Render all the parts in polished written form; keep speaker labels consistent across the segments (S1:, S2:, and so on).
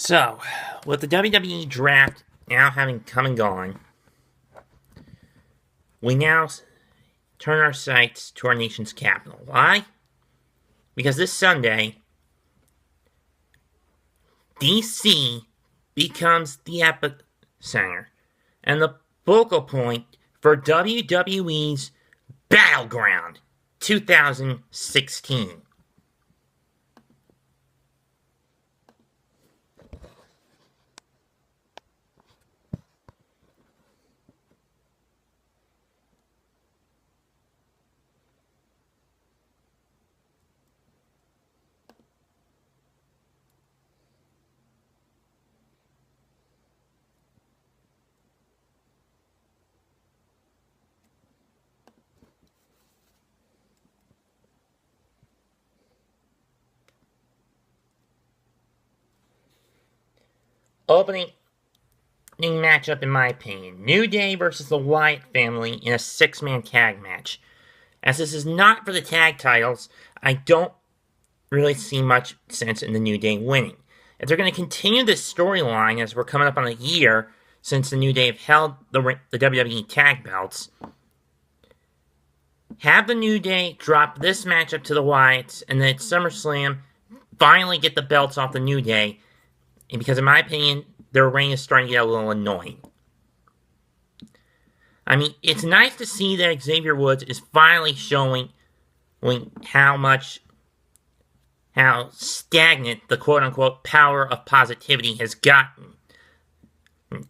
S1: So, with the WWE draft now having come and gone, we now turn our sights to our nation's capital. Why? Because this Sunday, DC becomes the epicenter and the focal point for WWE's Battleground 2016. Opening matchup, in my opinion, New Day versus the Wyatt family in a six-man tag match. As this is not for the tag titles, I don't really see much sense in the New Day winning. If they're going to continue this storyline as we're coming up on a year since the New Day have held the WWE tag belts, have the New Day drop this matchup to the Wyatts and then at SummerSlam finally get the belts off the New Day, and because in my opinion, their reign is starting to get a little annoying. I mean, it's nice to see that Xavier Woods is finally showing how stagnant the quote-unquote power of positivity has gotten,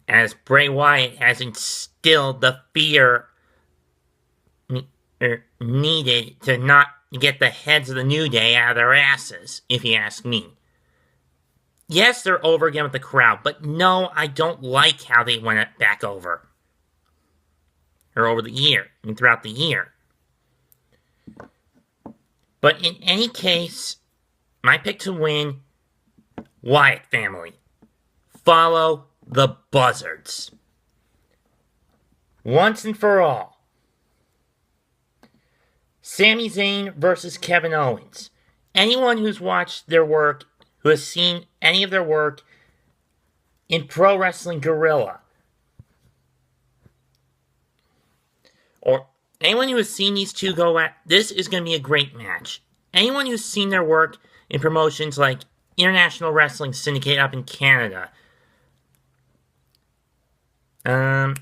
S1: as Bray Wyatt has instilled the fear needed to not get the heads of the New Day out of their asses, if you ask me. Yes, they're over again with the crowd, but no, I don't like how they went back over. Or over the year, and throughout the year. But in any case, my pick to win, Wyatt family. Follow the buzzards. Once and for all. Sami Zayn versus Kevin Owens. Anyone who's watched their work, who has seen any of their work in Pro Wrestling Guerrilla, or anyone who has seen these two go at, this is going to be a great match. Anyone who's seen their work in promotions like International Wrestling Syndicate up in Canada, Pro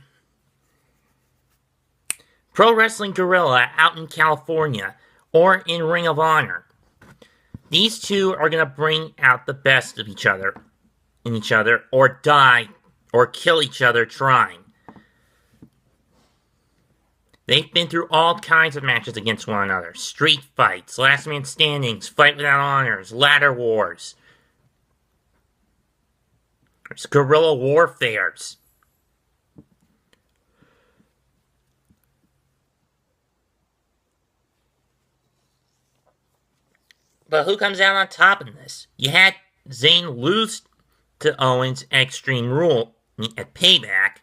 S1: Wrestling Guerrilla out in California, or in Ring of Honor, these two are going to bring out the best of each other, or die, or kill each other trying. They've been through all kinds of matches against one another. Street fights, last man standings, fight without honors, ladder wars. There's guerrilla warfares. But who comes out on top in this? You had Zayn lose to Owens at Extreme Rule at Payback.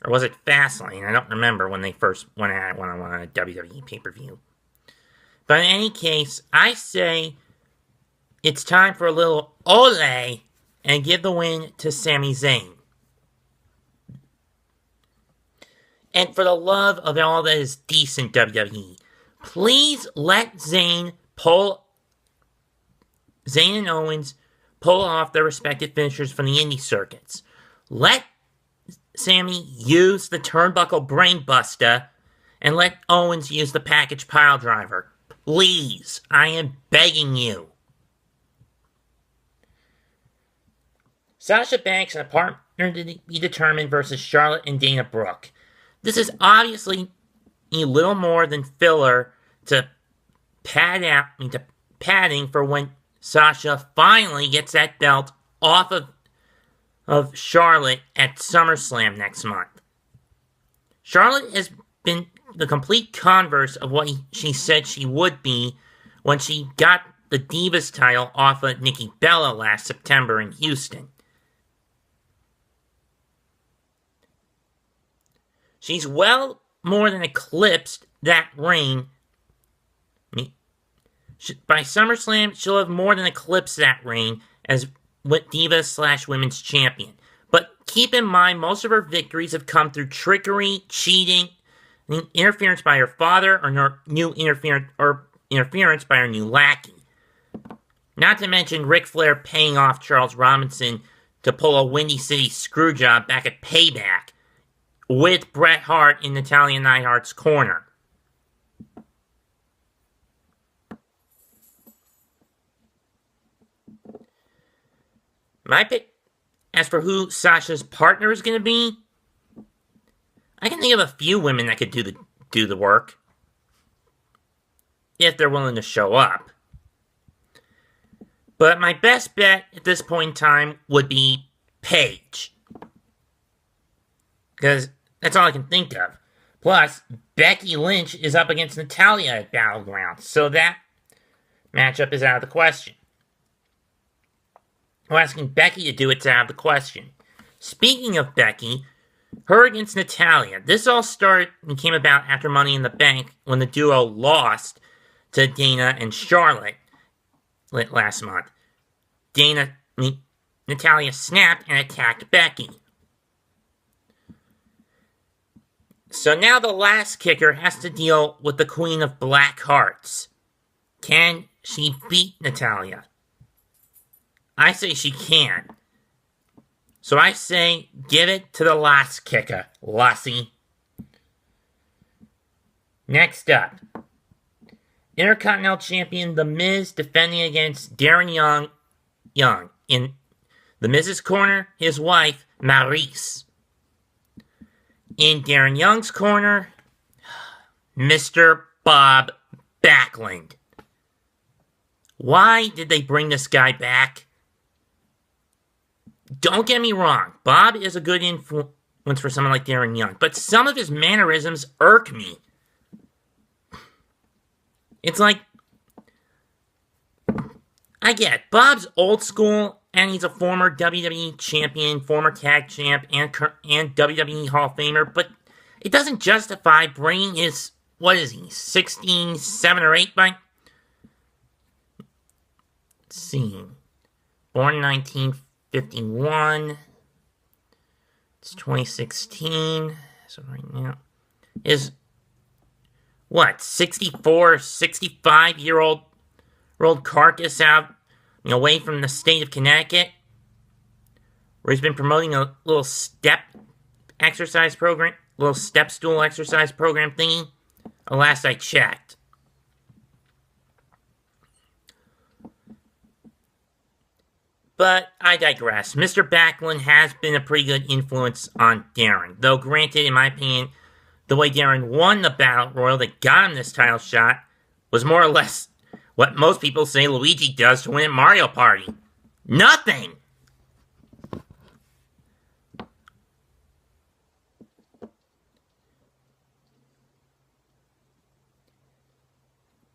S1: Or was it Fastlane? I don't remember when they first went at it on a WWE pay-per-view. But in any case, I say it's time for a little ole and give the win to Sami Zayn. And for the love of all that is decent, WWE, please let Zayn and Owens pull off their respective finishers from the indie circuits. Let Sami use the turnbuckle brainbuster, and let Owens use the package piledriver. Please, I am begging you. Sasha Banks and a partner to be determined versus Charlotte and Dana Brooke. This is obviously a little more than filler to padding for when Sasha finally gets that belt off of Charlotte at SummerSlam next month. Charlotte has been the complete converse of what she said she would be when she got the Divas title off of Nikki Bella last September in Houston. She's well more than eclipsed that reign. By SummerSlam, she'll have more than eclipsed that reign as Diva/Women's Champion. But keep in mind, most of her victories have come through trickery, cheating, interference by her father, or interference by her new lackey. Not to mention Ric Flair paying off Charles Robinson to pull a Windy City screwjob back at Payback with Bret Hart in Natalya Neidhart's corner. My pick, as for who Sasha's partner is going to be, I can think of a few women that could do the work if they're willing to show up. But my best bet at this point in time would be Paige, because that's all I can think of. Plus, Becky Lynch is up against Natalya at Battleground, so that matchup is out of the question. Well, asking Becky to do it's out of the question. Speaking of Becky, her against Natalya. This all started and came about after Money in the Bank when the duo lost to Dana and Charlotte last month. Natalya snapped and attacked Becky. So now the last kicker has to deal with the Queen of Black Hearts. Can she beat Natalya? I say she can. So I say, give it to the last kicker, Lassie. Next up, Intercontinental Champion The Miz defending against Darren Young. In The Miz's corner, his wife, Maryse. In Darren Young's corner, Mr. Bob Backlund. Why did they bring this guy back? Don't get me wrong, Bob is a good influence for someone like Darren Young, but some of his mannerisms irk me. It's like, I get it, Bob's old school, and he's a former WWE champion, former tag champ, and WWE Hall of Famer, but it doesn't justify bringing his, 16, 7, or 8 by? Let's see. Born 1951. It's 2016. So right now is 64, 65-year-old carcass out, away from the state of Connecticut, where he's been promoting a little step exercise program, little step stool exercise program thingy. Last I checked. But I digress. Mr. Backlund has been a pretty good influence on Darren. Though granted, in my opinion, the way Darren won the Battle Royal that got him this title shot was more or less what most people say Luigi does to win at Mario Party. Nothing!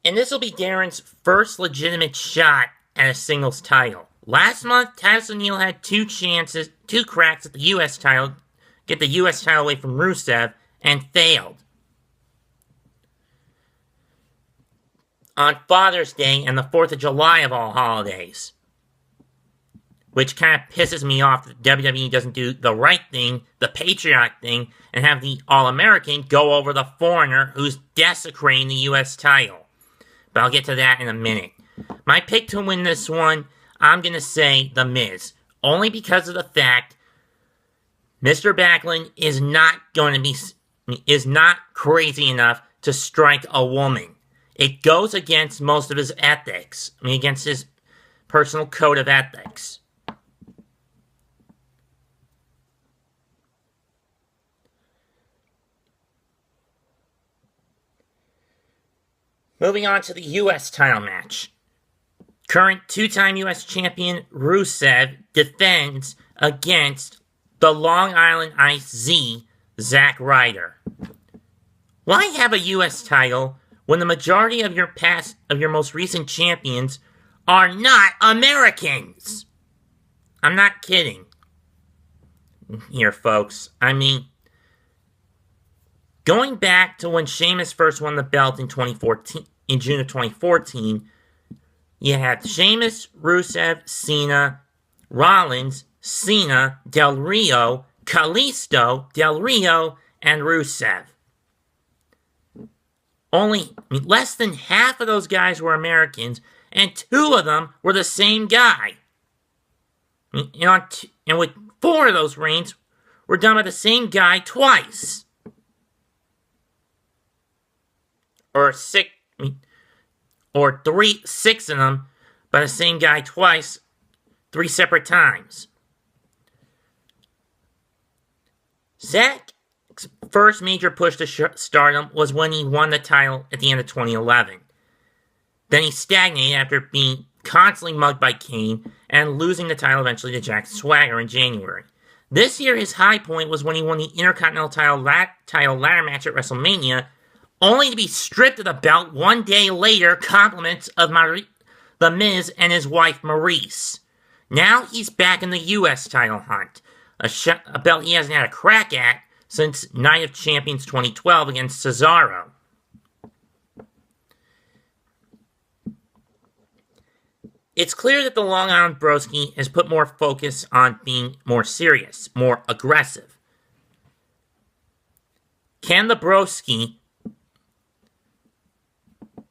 S1: And this will be Darren's first legitimate shot at a singles title. Last month, Titus O'Neil had two cracks at the U.S. title, get the U.S. title away from Rusev, and failed. On Father's Day and the 4th of July of all holidays. Which kind of pisses me off that WWE doesn't do the right thing, the patriotic thing, and have the All-American go over the foreigner who's desecrating the U.S. title. But I'll get to that in a minute. My pick to win this one, I'm going to say The Miz. Only because of the fact Mr. Backlund is not crazy enough to strike a woman. It goes against most of his ethics. Against his personal code of ethics. Moving on to the U.S. title match. Current two-time U.S. champion Rusev defends against the Long Island Ice Z, Zack Ryder. Why have a U.S. title when the majority of your most recent champions are not Americans? I'm not kidding here, folks. Going back to when Sheamus first won the belt in June of 2014, You have Sheamus, Rusev, Cena, Rollins, Cena, Del Rio, Kalisto, Del Rio, and Rusev. Only less than half of those guys were Americans, and 2 of them were the same guy. And with 4 of those reigns were done by the same guy twice. Or 6, or 6 of them by the same guy twice, 3 separate times. Zack's first major push to stardom was when he won the title at the end of 2011. Then he stagnated after being constantly mugged by Kane and losing the title eventually to Jack Swagger in January. This year, his high point was when he won the Intercontinental title ladder match at WrestleMania, only to be stripped of the belt 1 day later, compliments of The Miz and his wife Maurice. Now he's back in the U.S. title hunt, a belt he hasn't had a crack at since Night of Champions 2012 against Cesaro. It's clear that the Long Island Broski has put more focus on being more serious, more aggressive. Can the Broski,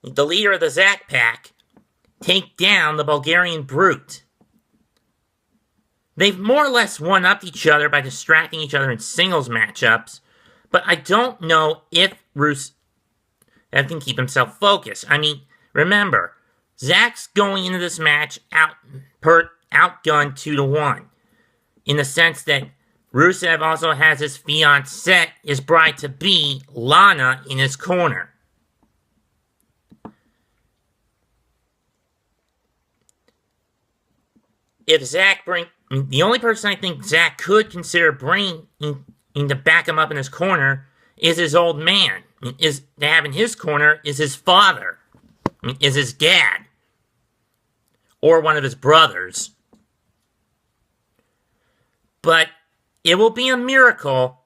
S1: the leader of the Zack Pack, take down the Bulgarian Brute? They've more or less one-upped each other by distracting each other in singles matchups, but I don't know if Rusev can keep himself focused. I mean, remember, Zack's going into this match outgunned 2-1, in the sense that Rusev also has his fiancée, his bride-to-be, Lana, in his corner. If the only person I think Zack could consider bringing in to back him up in his corner is his old man. To have in his corner is his father, is his dad, or one of his brothers. But it will be a miracle.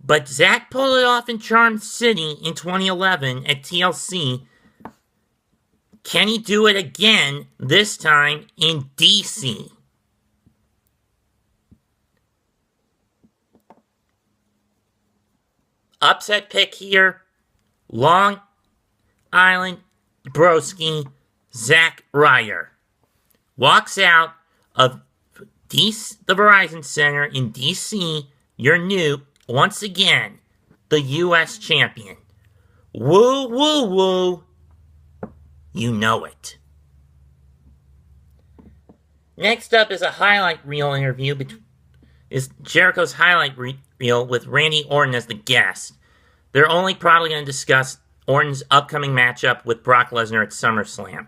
S1: But Zack pulled it off in Charm City in 2011 at TLC. Can he do it again, this time in DC? Upset pick here. Long Island Broski, Zack Ryder. Walks out of the Verizon Center in DC, your new, once again, the U.S. champion. Woo, woo, woo. You know it. Next up is a highlight reel interview. Is Jericho's highlight reel with Randy Orton as the guest. They're only probably going to discuss Orton's upcoming matchup with Brock Lesnar at SummerSlam.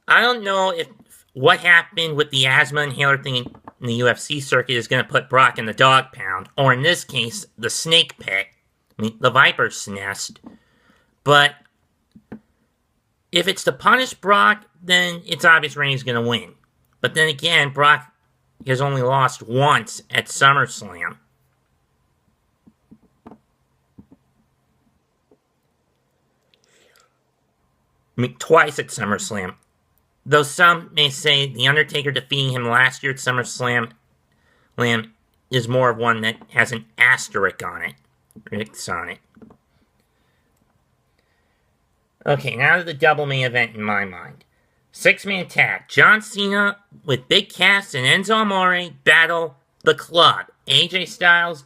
S1: I don't know if what happened with the asthma inhaler thing in the UFC circuit is going to put Brock in the dog pound, or in this case, the snake pit. The Viper's Nest. But if it's to punish Brock, then it's obvious Randy's going to win. But then again, Brock has only lost once at SummerSlam. Twice at SummerSlam. Though some may say The Undertaker defeating him last year at SummerSlam is more of one that has an asterisk on it. Okay, now to the double main event in my mind. 6-man tag. John Cena with Big Cass and Enzo Amore battle The Club. AJ Styles,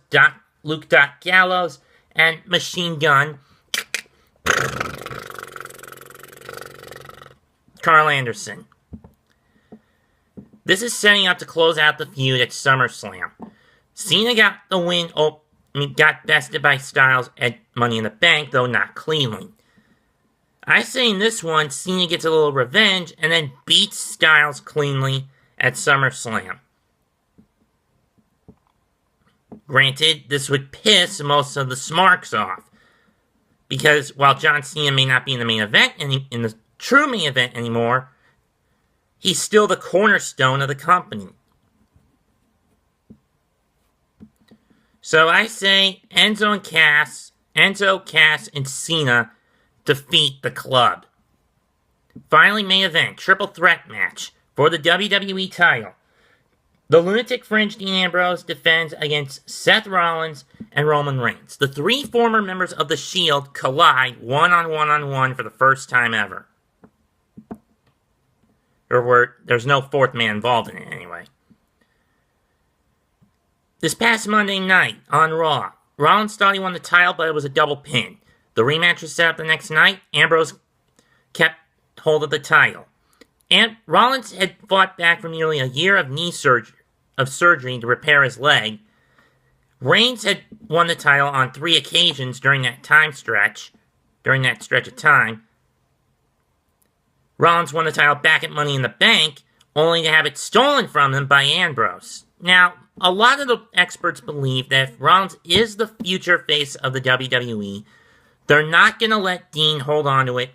S1: Luke Doc Gallows, and Machine Gun Carl Anderson. This is setting up to close out the feud at SummerSlam. Cena got the win. Got bested by Styles at Money in the Bank, though not cleanly. I say in this one, Cena gets a little revenge and then beats Styles cleanly at SummerSlam. Granted, this would piss most of the smarks off, because while John Cena may not be in the main event, in the true main event anymore, he's still the cornerstone of the company. So I say Enzo, Cass, and Cena defeat the club. Finally, main event, triple threat match for the WWE title. The Lunatic Fringe Dean Ambrose defends against Seth Rollins and Roman Reigns. The three former members of The Shield collide one-on-one for the first time ever. There's no fourth man involved in it anyway. This past Monday night on Raw, Rollins thought he won the title, but it was a double pin. The rematch was set up the next night. Ambrose kept hold of the title. And Rollins had fought back from nearly a year of surgery to repair his leg. Reigns had won the title on 3 occasions during that stretch of time. Rollins won the title back at Money in the Bank, only to have it stolen from him by Ambrose. Now, a lot of the experts believe that if Rollins is the future face of the WWE, they're not going to let Dean hold on to it.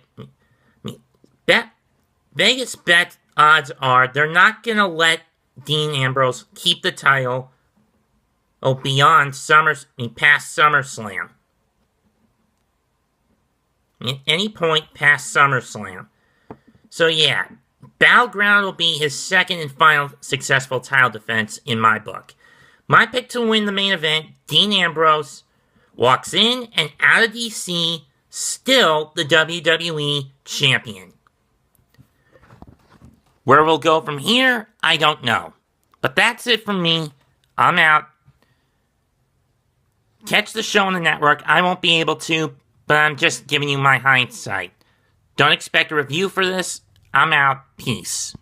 S1: Vegas bet odds are they're not going to let Dean Ambrose keep the title past SummerSlam. At any point past SummerSlam. So yeah, Battleground will be his second and final successful title defense in my book. My pick to win the main event, Dean Ambrose, walks in and out of DC, still the WWE champion. Where we'll go from here, I don't know. But that's it from me. I'm out. Catch the show on the network. I won't be able to, but I'm just giving you my hindsight. Don't expect a review for this. I'm out. Peace.